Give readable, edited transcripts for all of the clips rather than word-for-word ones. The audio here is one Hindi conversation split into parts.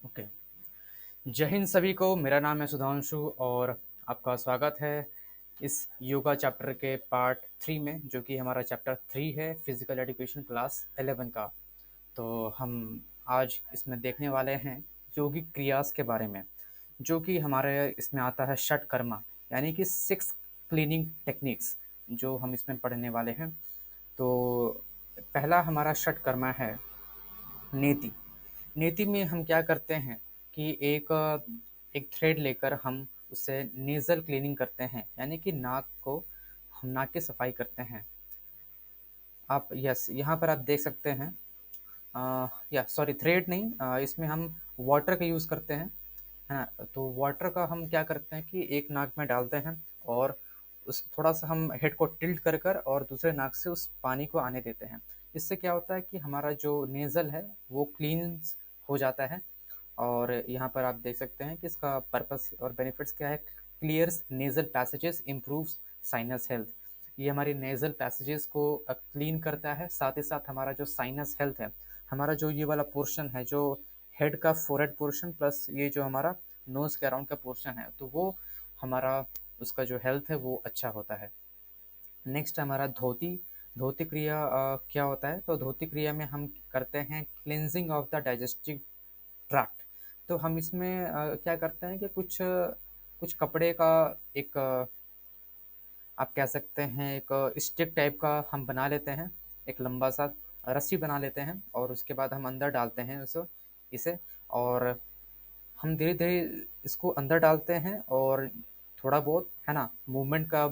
ओके। जय हिंद सभी को। मेरा नाम है सुधांशु और आपका स्वागत है इस योगा चैप्टर के पार्ट 3 में, जो कि हमारा चैप्टर 3 है फिजिकल एजुकेशन क्लास 11 का। तो हम आज इसमें देखने वाले हैं योगिक क्रियास के बारे में, जो कि हमारे इसमें आता है षट कर्मा, यानी कि 6 क्लीनिंग टेक्निक्स जो हम इसमें पढ़ने वाले हैं। तो पहला हमारा षट कर्मा है नेति। नेति में हम क्या करते हैं कि एक थ्रेड लेकर हम उससे नेज़ल क्लीनिंग करते हैं, यानी कि हम नाक की सफाई करते हैं। आप यस यहाँ पर आप देख सकते हैं। या सॉरी, थ्रेड नहीं, इसमें हम वाटर का यूज़ करते हैं, है ना। तो वाटर का हम क्या करते हैं कि एक नाक में डालते हैं और उस थोड़ा सा हम हेड को टिल्ट कर कर और दूसरे नाक से उस पानी को आने देते हैं। इससे क्या होता है कि हमारा जो नेज़ल है वो क्लींस हो जाता है। और यहाँ पर आप देख सकते हैं कि इसका पर्पस और बेनिफिट्स क्या है। Clears nasal passages, improves sinus health. ये हमारी नेज़ल पैसेजेस को क्लीन करता है, साथ ही साथ हमारा जो साइनस हेल्थ है, हमारा जो ये वाला पोर्शन है, जो हेड का फोरहेड पोर्शन प्लस ये जो हमारा नोज़ के अराउंड का पोर्शन है, तो वो हमारा उसका जो हेल्थ है वो अच्छा होता है। नेक्स्ट हमारा धोती। धोती क्रिया क्या होता है, तो धोती क्रिया में हम करते हैं cleansing of the digestive tract. तो हम इसमें क्या करते हैं कि कुछ कुछ कपड़े का एक आप कह सकते हैं एक स्टिक टाइप का हम बना लेते हैं, एक लंबा सा रस्सी बना लेते हैं और उसके बाद हम अंदर डालते हैं इसे। और हम धीरे धीरे इसको अंदर डालते हैं और थोड़ा बहुत, है ना, मूवमेंट का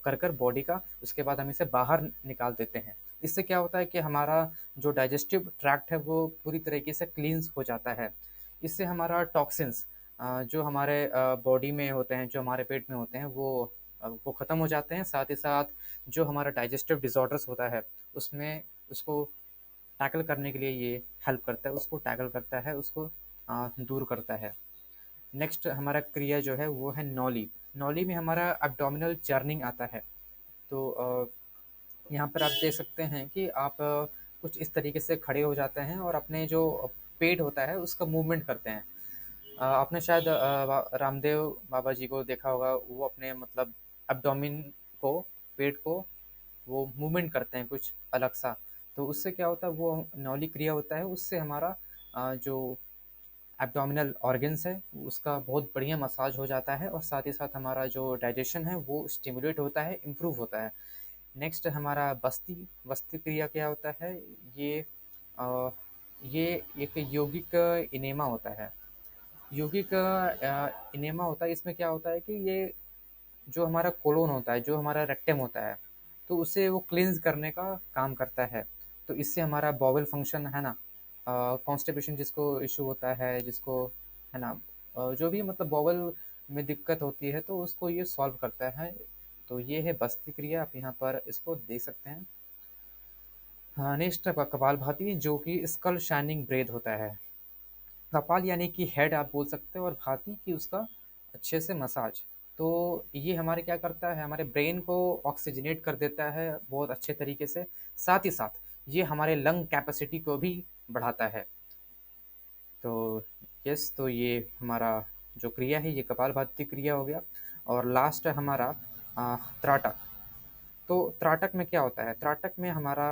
कर कर बॉडी का, उसके बाद हम इसे बाहर निकाल देते हैं। इससे क्या होता है कि हमारा जो डाइजेस्टिव ट्रैक्ट है वो पूरी तरीके से क्लींस हो जाता है। इससे हमारा टॉक्सिन्स जो हमारे बॉडी में होते हैं, जो हमारे पेट में होते हैं, वो ख़त्म हो जाते हैं। साथ ही साथ जो हमारा डाइजेस्टिव डिसऑर्डर्स होता है उसमें उसको टैकल करने के लिए ये हेल्प करता है, उसको टैकल करता है, उसको दूर करता है। नेक्स्ट हमारा क्रिया जो है वो है नॉली। नॉली में हमारा एब्डोमिनल चर्निंग आता है। तो यहाँ पर आप देख सकते हैं कि आप कुछ इस तरीके से खड़े हो जाते हैं और अपने जो पेट होता है उसका मूवमेंट करते हैं। आपने शायद रामदेव बाबा जी को देखा होगा, वो अपने मतलब एब्डोमिन को, पेट को वो मूवमेंट करते हैं कुछ अलग सा। तो उससे क्या होता है, वो नौली क्रिया होता है, उससे हमारा जो एब्डोमिनल ऑर्गन्स है उसका बहुत बढ़िया मसाज हो जाता है और साथ ही साथ हमारा जो डाइजेशन है वो स्टिमुलेट होता है, इम्प्रूव होता है। नेक्स्ट हमारा बस्ती। बस्ती क्रिया क्या होता है, ये अ, ये एक यौगिक इनेमा होता है। यौगिक इनेमा होता है, इसमें क्या होता है कि ये जो हमारा कोलोन होता है, जो हमारा रेक्टम होता है, तो उसे वो क्लींस करने का काम करता है। तो इससे हमारा बॉवल फंक्शन, है ना, कॉन्स्टिपेशन जिसको इशू होता है, जिसको, है ना, जो भी मतलब बॉवल में दिक्कत होती है तो उसको ये सॉल्व करता है। तो ये है बस्ती क्रिया, आप यहाँ पर इसको देख सकते हैं। हाँ, नेक्स्ट कपालभाति, जो कि स्कल शाइनिंग ब्रेथ होता है। कपाल यानी कि हेड आप बोल सकते हो, और भाती की उसका अच्छे से मसाज। तो ये हमारे क्या करता है, हमारे ब्रेन को ऑक्सीजनेट कर देता है बहुत अच्छे तरीके से। साथ ही साथ ये हमारे लंग कैपेसिटी को भी बढ़ाता है। तो यस, तो ये हमारा जो क्रिया है ये कपालभाति क्रिया हो गया। और लास्ट है हमारा त्राटक। तो त्राटक में क्या होता है, त्राटक में हमारा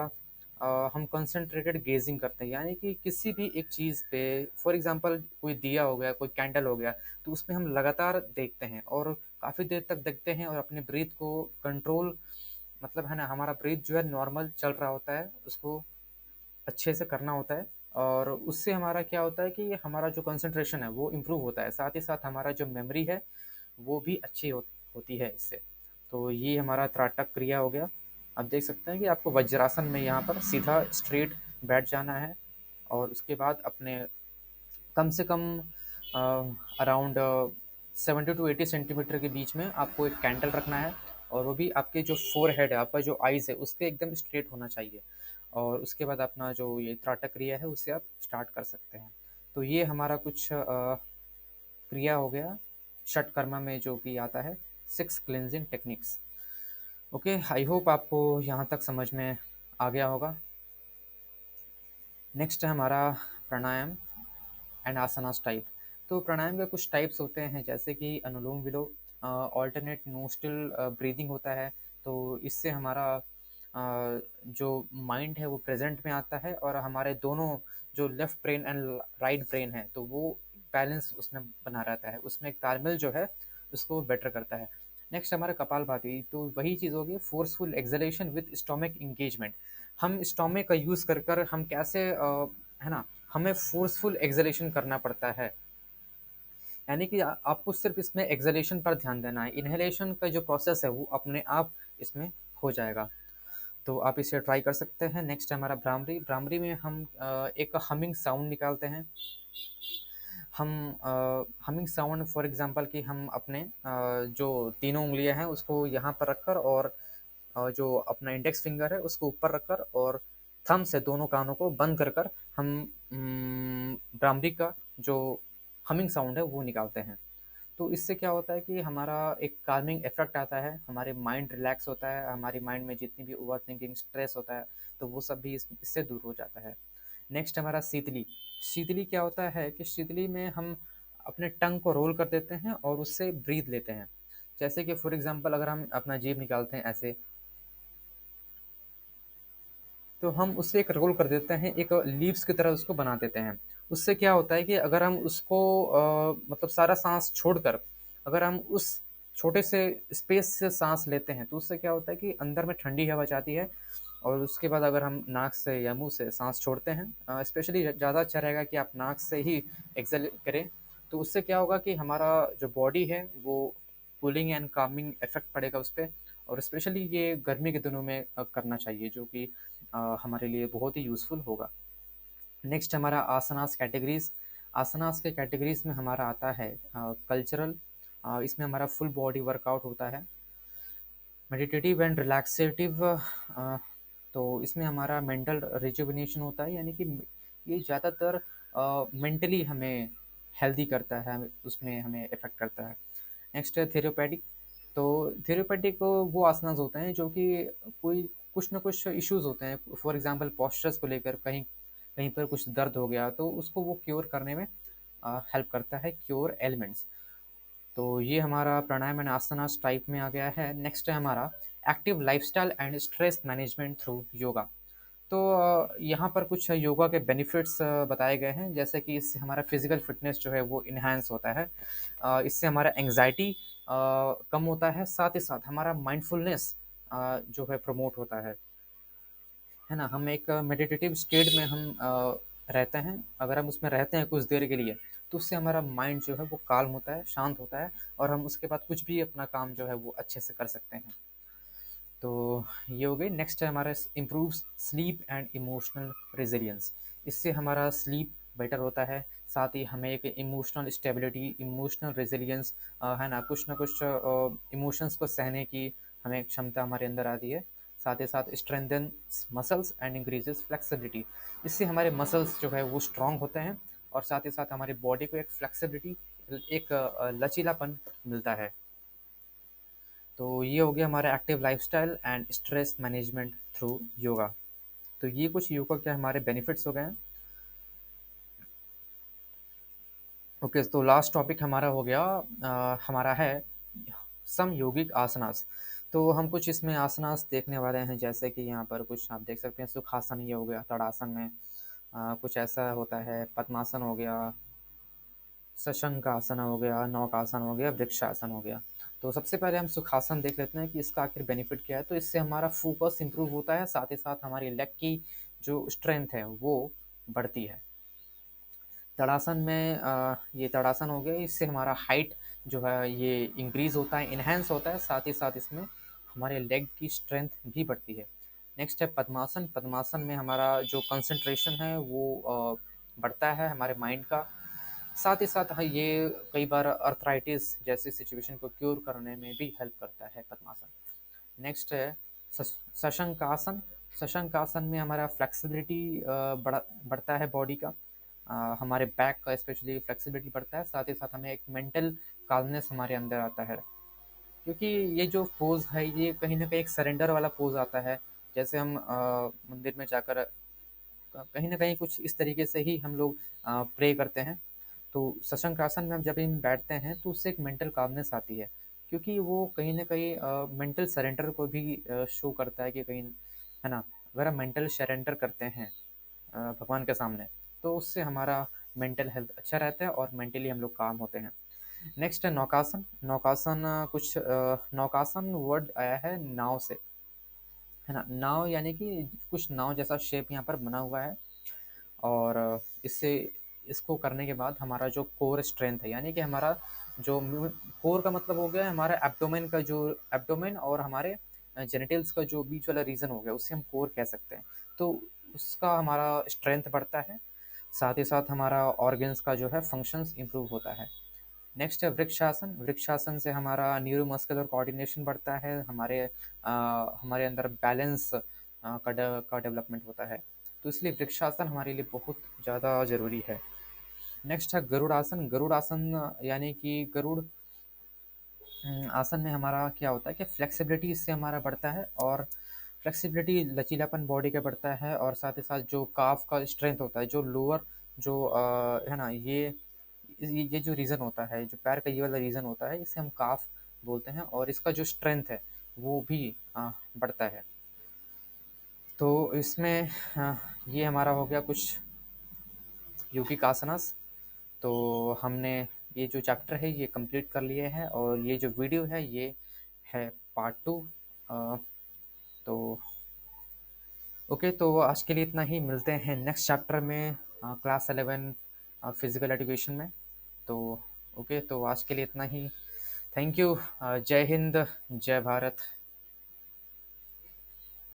हम कंसंट्रेटेड गेजिंग करते हैं, यानी कि किसी भी एक चीज़ पे, फॉर एग्जांपल कोई दिया हो गया, कोई कैंडल हो गया, तो उसमें हम लगातार देखते हैं और काफ़ी देर तक देखते हैं और अपने ब्रीथ को कंट्रोल, मतलब, है ना, हमारा ब्रीथ जो है नॉर्मल चल रहा होता है, उसको अच्छे से करना होता है। और उससे हमारा क्या होता है कि हमारा जो कंसंट्रेशन है वो इम्प्रूव होता है, साथ ही साथ हमारा जो मेमोरी है वो भी अच्छी होती है इससे। तो ये हमारा त्राटक क्रिया हो गया। आप देख सकते हैं कि आपको वज्रासन में यहाँ पर सीधा स्ट्रेट बैठ जाना है और उसके बाद अपने कम से कम अराउंड 70 to 80 सेंटीमीटर के बीच में आपको एक कैंडल रखना है। और वो भी आपके जो फोर हेड है, आपका जो आइज़ है, उसके एकदम स्ट्रेट होना चाहिए। और उसके बाद अपना जो ये त्राटक क्रिया है उससे आप स्टार्ट कर सकते हैं। तो ये हमारा कुछ क्रिया हो गया षटकर्मा में जो कि आता है 6 cleansing techniques. Okay, I hope आपको यहाँ तक समझ में आ गया होगा। नेक्स्ट है हमारा प्राणायाम। And asanas type. तो प्राणायाम के कुछ टाइप्स होते हैं, जैसे कि अनुलोम विलोम, ऑल्टरनेट नोस्ट्रल ब्रीदिंग होता है। तो इससे हमारा जो माइंड है वो प्रेजेंट में आता है, और हमारे दोनों जो left brain and right brain है तो वो बैलेंस उसमें बना रहता है, उसमें एक तालमेल जो है उसको बेटर करता है। नेक्स्ट हमारा कपालभाति, तो वही चीज़ होगी, forceful acceleration with stomach engagement. हम स्टोमिक का यूज़ कर कर हम कैसे है ना, हमें फोर्सफुल एक्सलेशन करना पड़ता है। यानी कि आपको सिर्फ इसमें एक्सलेशन पर ध्यान देना है, इनहेलेशन का जो प्रोसेस है वो अपने आप इसमें हो जाएगा। तो आप इसे ट्राई कर सकते हैं। नेक्स्ट है हमारा भ्रामरी। भ्रामरी में हम एक हमिंग साउंड निकालते हैं। हम हमिंग साउंड फॉर एग्जांपल कि हम अपने जो तीनों उंगलियां हैं उसको यहाँ पर रखकर, और जो अपना इंडेक्स फिंगर है उसको ऊपर रखकर, और थंब से दोनों कानों को बंद कर कर हम भ्रामरी का जो हमिंग साउंड है वो निकालते हैं। तो इससे क्या होता है कि हमारा एक कार्मिंग इफेक्ट आता है, हमारे माइंड रिलैक्स होता है, हमारी माइंड में जितनी भी ओवर थिंकिंग स्ट्रेस होता है तो वो सब भी इससे दूर हो जाता है। नेक्स्ट हमारा शीतली। शीतली क्या होता है कि शीतली में हम अपने टंग को रोल कर देते हैं और उससे ब्रीथ लेते हैं। जैसे कि फॉर एग्जांपल अगर हम अपना जीभ निकालते हैं ऐसे, तो हम उससे एक रोल कर देते हैं, एक लीव्स की तरह उसको बना देते हैं। उससे क्या होता है कि अगर हम उसको मतलब सारा सांस छोड़कर अगर हम उस छोटे से स्पेस से सांस लेते हैं तो उससे क्या होता है कि अंदर में ठंडी हवा जाती है। और उसके बाद अगर हम नाक से या मुंह से सांस छोड़ते हैं, स्पेशली ज़्यादा अच्छा रहेगा कि आप नाक से ही एक्सेल करें। तो उससे क्या होगा कि हमारा जो बॉडी है वो कूलिंग एंड कामिंग इफेक्ट पड़ेगा उस पर। और स्पेशली ये गर्मी के दिनों में करना चाहिए, जो कि हमारे लिए बहुत ही यूज़फुल होगा। नेक्स्ट हमारा आसनास कैटेगरीज। आसनास के कैटेगरीज में हमारा आता है कल्चरल। इसमें हमारा फुल बॉडी वर्कआउट होता है। मेडिटेटिव एंड रिलैक्सेटिव, तो इसमें हमारा मेंटल रिजुविनेशन होता है, यानी कि ये ज़्यादातर मेंटली हमें हेल्दी करता है, उसमें हमें इफ़ेक्ट करता है। नेक्स्ट है थेरेपैटिक। तो थेरेपैटिक वो आसनास होते हैं जो कि कोई कुछ ना कुछ इश्यूज होते हैं, फॉर एग्जांपल पोस्चर्स को लेकर, कहीं कहीं पर कुछ दर्द हो गया तो उसको वो क्योर करने में हेल्प करता है, क्योर एलिमेंट्स। तो ये हमारा प्राणायाम एंड आसनास टाइप में आ गया है। नेक्स्ट है हमारा active lifestyle and stress management through yoga. तो यहाँ पर कुछ योगा के बेनिफिट्स बताए गए हैं, जैसे कि इससे हमारा फिजिकल फिटनेस जो है वो इन्हांस होता है। इससे हमारा एंग्जाइटी कम होता है, साथ ही साथ हमारा माइंडफुलनेस जो है प्रमोट होता है ना। हम एक मेडिटेटिव स्टेट में हम रहते हैं, अगर हम उसमें रहते हैं कुछ देर के लिए तो उससे हमारा माइंड जो है वो काल्म होता है, शांत होता है, और हम उसके बाद कुछ भी अपना काम जो है वो अच्छे से कर सकते हैं। तो ये हो गई। नेक्स्ट है हमारा improve sleep and emotional resilience. इससे हमारा स्लीप बेटर होता है, साथ ही हमें एक इमोशनल स्टेबिलिटी, इमोशनल रेजिलियंस है ना, कुछ ना कुछ इमोशंस को सहने की हमें क्षमता हमारे अंदर आती है। साथ ही साथ strengthen muscles and increases flexibility. इससे हमारे मसल्स जो है वो स्ट्रांग होते हैं, और साथ ही साथ हमारी बॉडी को एक फ्लेक्सिबिलिटी, एक लचीलापन मिलता है। तो ये हो गया हमारा active lifestyle and stress management through yoga. तो ये कुछ योगा के हमारे बेनिफिट्स हो गए हैं। ओके, तो लास्ट टॉपिक हमारा हो गया, हमारा है सम योगिक आसनास। तो हम कुछ इसमें आसनास देखने वाले हैं, जैसे कि यहाँ पर कुछ आप देख सकते हैं, सुखासन ये हो गया, तड़ासन में कुछ ऐसा होता है, पद्मासन हो गया, सशंक आसन हो गया, नौकासन हो गया, वृक्षासन हो गया। तो सबसे पहले हम सुखासन देख लेते हैं कि इसका आखिर बेनिफिट क्या है। तो इससे हमारा फोकस इंप्रूव होता है, साथ ही साथ हमारी लेग की जो स्ट्रेंथ है वो बढ़ती है। तड़ासन में ये तड़ासन हो गया, इससे हमारा हाइट जो है ये इंक्रीज होता है, इन्हेंस होता है, साथ ही साथ इसमें हमारे लेग की स्ट्रेंथ भी बढ़ती है। नेक्स्ट है पद्मासन। पद्मासन में हमारा जो कंसंट्रेशन है वो बढ़ता है हमारे माइंड का। साथ ही साथ हाँ, ये कई बार अर्थराइटिस जैसी सिचुएशन को क्योर करने में भी हेल्प करता है पद्मासन। नेक्स्ट है सशंकासन। सशंकासन में हमारा फ्लेक्सिबिलिटी बढ़ता है बॉडी का, हमारे बैक का स्पेशली फ्लेक्सिबिलिटी बढ़ता है, साथ ही साथ हमें एक मेंटल काल्मनेस हमारे अंदर आता है। क्योंकि ये जो पोज है ये कहीं ना कहीं एक सरेंडर वाला पोज आता है। जैसे हम मंदिर में जाकर कहीं ना कहीं कुछ इस तरीके से ही हम लोग प्रे करते हैं। तो शशंकासन में हम जब हम बैठते हैं तो उससे एक मेंटल कामनेस आती है, क्योंकि वो कहीं ना कहीं मेंटल सरेंडर को भी शो करता है कि कहीं, है ना, अगर हम मेंटल सरेंडर करते हैं भगवान के सामने, तो उससे हमारा मेंटल हेल्थ अच्छा रहता है और मेंटली हम लोग काम होते हैं। नेक्स्ट है नौकासन। नौकासन नौकासन वर्ड आया है नाव से, है ना। नाव यानी कि कुछ नाव जैसा शेप यहाँ पर बना हुआ है, और इससे इसको करने के बाद हमारा जो कोर स्ट्रेंथ है, यानी कि हमारा जो कोर का मतलब हो गया हमारा एब्डोमेन का, जो एब्डोमेन और हमारे जेनिटल्स का जो बीच वाला रीजन हो गया, उससे हम कोर कह सकते हैं। तो उसका हमारा स्ट्रेंथ बढ़ता है, साथ ही साथ हमारा ऑर्गन्स का जो है फंक्शंस इंप्रूव होता है। नेक्स्ट है वृक्षासन। वृक्षासन से हमारा न्यूरोमस्कुलर कोऑर्डिनेशन बढ़ता है, हमारे अंदर बैलेंस का डेवलपमेंट होता है। तो इसलिए वृक्षासन हमारे लिए बहुत ज़्यादा ज़रूरी है। नेक्स्ट है गरुड़ासन। गरुड़ासन यानी कि गरुड़ आसन में हमारा क्या होता है कि फ्लेक्सिबिलिटी इससे हमारा बढ़ता है, और फ्लेक्सिबिलिटी लचीलापन बॉडी का बढ़ता है, और साथ ही साथ जो काफ का स्ट्रेंथ होता है, जो लोअर जो है ना, ये जो रीज़न होता है, जो पैर का ये वाला रीज़न होता है, इसे हम काफ बोलते हैं, और इसका जो स्ट्रेंथ है वो भी बढ़ता है। तो इसमें ये हमारा हो गया कुछ योगिक आसनास। तो हमने ये जो चैप्टर है ये कंप्लीट कर लिए हैं, और ये जो वीडियो है ये है पार्ट 2। तो ओके, तो आज के लिए इतना ही। मिलते हैं नेक्स्ट चैप्टर में, क्लास 11 फिजिकल एजुकेशन में। तो ओके, तो आज के लिए इतना ही। Thank you. जय हिंद, जय भारत।